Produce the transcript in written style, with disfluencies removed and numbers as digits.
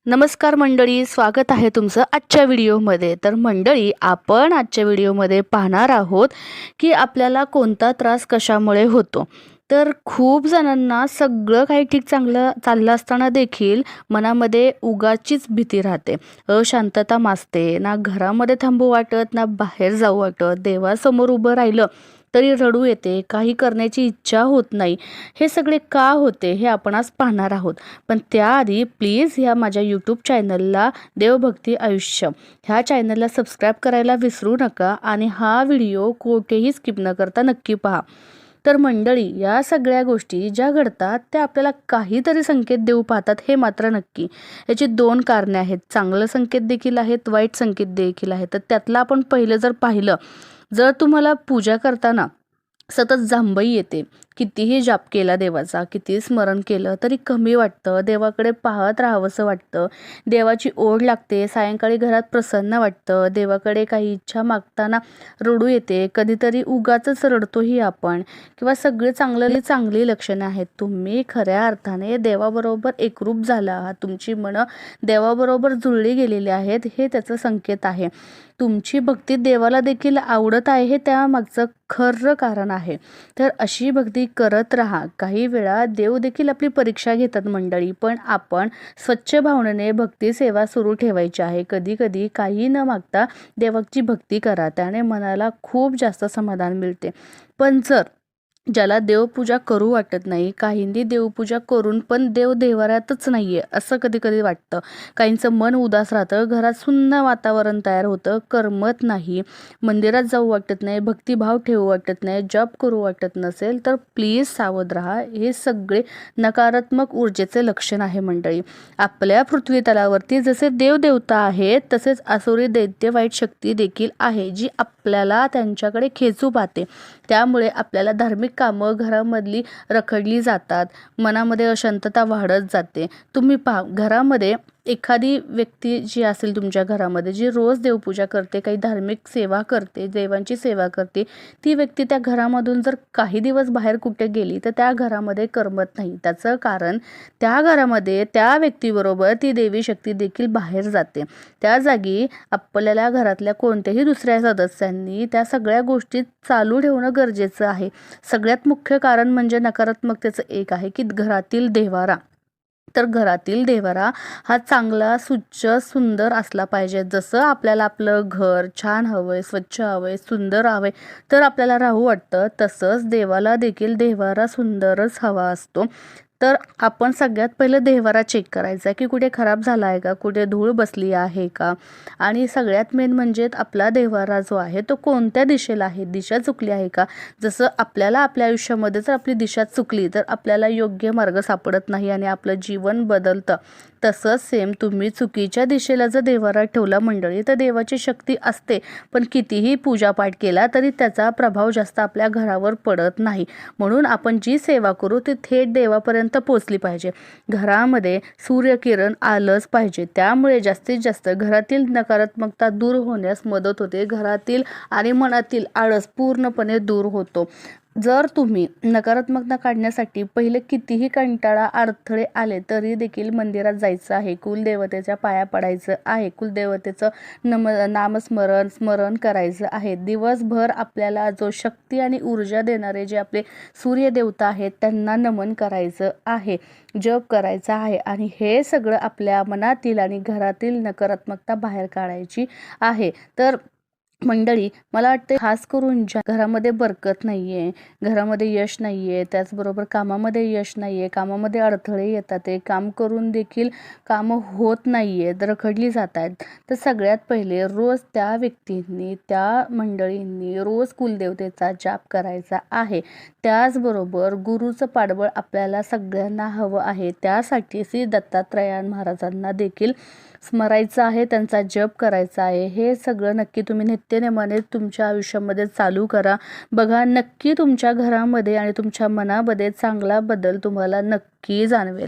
नमस्कार मंडळी, स्वागत आहे तुमचं आजच्या व्हिडिओमध्ये। तर मंडळी, आपण आजच्या व्हिडिओमध्ये पाहणार आहोत की आपल्याला कोणता त्रास कशामुळे होतो। तर खूप जणांना सगळं काही ठीक चांगलं चाललं असताना देखील मनामध्ये उगाचीच भीती राहते, अशांतता माजते, ना घरामध्ये थांबू वाटत ना बाहेर जाऊ वाटत, देवासमोर उभं राहिलं तरी रडू येते, काही करण्याची इच्छा होत नाही। हे सगळे का होते हे आपण आज पाहणार आहोत। पण त्याआधी प्लीज ह्या माझ्या यूट्यूब चॅनलला देवभक्ती आयुष्य ह्या चॅनलला सबस्क्राईब करायला विसरू नका आणि हा व्हिडिओ कोठेही स्किप न करता नक्की पहा। तर मंडळी, या सगळ्या गोष्टी ज्या घडतात त्या आपल्याला काहीतरी संकेत देऊ पाहतात हे मात्र नक्की। याची दोन कारणे आहेत, चांगलं संकेत देखील आहेत, वाईट संकेत देखील आहेत। तर त्यातलं आपण पहिलं जर पाहिलं, जर तुम्हाला पूजा करताना सतत जांभई येते, कितीही जाप केला देवाचा, किती स्मरण केलं तरी कमी वाटतं, देवाकडे पाहत राहावंसं वाटतं, देवाची ओढ लागते, सायंकाळी घरात प्रसन्न वाटतं, देवाकडे काही इच्छा मागताना रडू येते, कधीतरी उगाचच रडतोही आपण, किंवा सगळे चांगली लक्षणे आहेत। तुम्ही खऱ्या अर्थाने देवाबरोबर एकरूप झाला आहात, तुमची मनं देवाबरोबर जुळली गेलेली आहेत, हे त्याचं संकेत आहे। तुमची भक्ती देवाला देखील आवडत आहे हे त्यामागचं खरं कारण आहे। तर अशी भक्ती करत राहा। काही वेळा देव देखील आपली परीक्षा घेतात मंडळी, पण आपण स्वच्छ भावनेने भक्ती सेवा सुरू ठेवायची आहे। कधी कधी काही न मागता देवाची भक्ती करा, त्याने मनाला खूप जास्त समाधान मिळते। पण जर ज्याला देवपूजा करू वाटत नाही, काहींनी देवपूजा करून पण देव देवाऱ्यातच नाहीये असं कधी कधी वाटतं, काहींचं मन उदास राहतं, घरात सुन्न वातावरण तयार होतं, करमत नाही, मंदिरात जाऊ वाटत नाही, भक्तिभाव ठेवू वाटत नाही, जप करू वाटत नसेल तर प्लीज सावध राहा। हे सगळे नकारात्मक ऊर्जेचे लक्षण आहे मंडळी। आपल्या पृथ्वी तलावरती जसे देवदेवता आहेत तसेच आसुरी दैत्य वाईट शक्ती देखील आहे, जी आपल्याला त्यांच्याकडे खेचू पाहते। त्यामुळे आपल्याला धार्मिक कामं घरामधली रखडली जातात, मनामध्ये अशांतता वाढत जाते। तुम्ही पहा, घरामध्ये एखादी व्यक्ती जी असेल तुमच्या घरामध्ये, जी रोज देवपूजा करते, काही धार्मिक सेवा करते, देवांची सेवा करते, ती व्यक्ती त्या घरामधून जर काही दिवस बाहेर कुठे गेली तर त्या घरामध्ये करमत नाही। त्याचं कारण त्या घरामध्ये त्या व्यक्तीबरोबर ती देवी शक्ती देखील बाहेर जाते। त्या जागी आपल्याला घरातल्या कोणत्याही दुसऱ्या सदस्यांनी त्या सगळ्या गोष्टी चालू ठेवणं गरजेचं आहे। सगळ्यात मुख्य कारण म्हणजे नकारात्मकतेचं एक आहे की घरातील देवारा। तर घरातील देवारा हा चांगला, स्वच्छ, सुंदर असला पाहिजे। जसं आपल्याला आपलं घर छान हवंय, स्वच्छ हवंय, सुंदर हवंय तर आपल्याला राहू वाटतं, तसंच देवाला देखील देवारा सुंदरच हवा असतो। तर आपण सगळ्यात पहिलं देवारा चेक करायचा की कुठे खराब झाला आहे का, कुठे धूळ बसली आहे का, आणि सगळ्यात मेन म्हणजे आपला देवारा जो आहे तो कोणत्या दिशेला आहे, दिशा चुकली आहे का। जसं आपल्याला आपल्या आयुष्यामध्ये जर आपली दिशा चुकली तर आपल्याला योग्य मार्ग सापडत नाही आणि आपलं जीवन बदलतं। तसंच सेम तुम्ही चुकीच्या दिशेला जर देवारा ठेवला मंडळी तर देवाची शक्ती असते, पण कितीही पूजापाठ केला तरी त्याचा प्रभाव जास्त आपल्या घरावर पडत नाही। म्हणून आपण जी सेवा करू ती थेट देवापर्यंत पोहोचली पाहिजे, घरामध्ये सूर्यकिरण आलंच पाहिजे। त्यामुळे जास्तीत जास्त घरातील नकारात्मकता दूर होण्यास मदत होते, घरातील आणि मनातील आळस पूर्णपणे दूर होतो। जर तुम्ही नकारात्मकता काढण्यासाठी पहिले कितीही कंटाळा अडथळे आले तरी देखील मंदिरात जायचं आहे, कुलदेवतेच्या पाया पडायचं आहे, कुलदेवतेचं नामस्मरण करायचं आहे। दिवसभर आपल्याला जो शक्ती आणि ऊर्जा देणारे जे आपले सूर्यदेवता आहेत त्यांना नमन करायचं आहे, जप करायचा आहे, आणि हे सगळं आपल्या मनातील आणि घरातील नकारात्मकता बाहेर काढायची आहे। तर मंडळी, मला वाटतं खास करून ज्या घरामध्ये बरकत नाहीये, घरामध्ये यश नाहीये, त्याचबरोबर कामामध्ये यश नाहीये, कामामध्ये अडथळे येतात, ते काम करून देखील कामं होत नाहीयेत, रखडली जात आहेत, तर सगळ्यात पहिले रोज त्या व्यक्तींनी, त्या मंडळींनी रोज कुलदेवतेचा जाप करायचा आहे। त्याचबरोबर गुरुचं पाठबळ आपल्याला सगळ्यांना हवं आहे, त्यासाठी श्री दत्तात्रयान महाराजांना देखील स्मरायचं आहे, त्यांचा जप करायचा आहे। हे सगळं नक्की तुम्ही नित्यनेमाने तुमच्या आयुष्यामध्ये चालू करा, बघा नक्की तुमच्या घरामध्ये आणि तुमच्या मनामध्ये चांगला बदल तुम्हाला नक्की जाणवेल।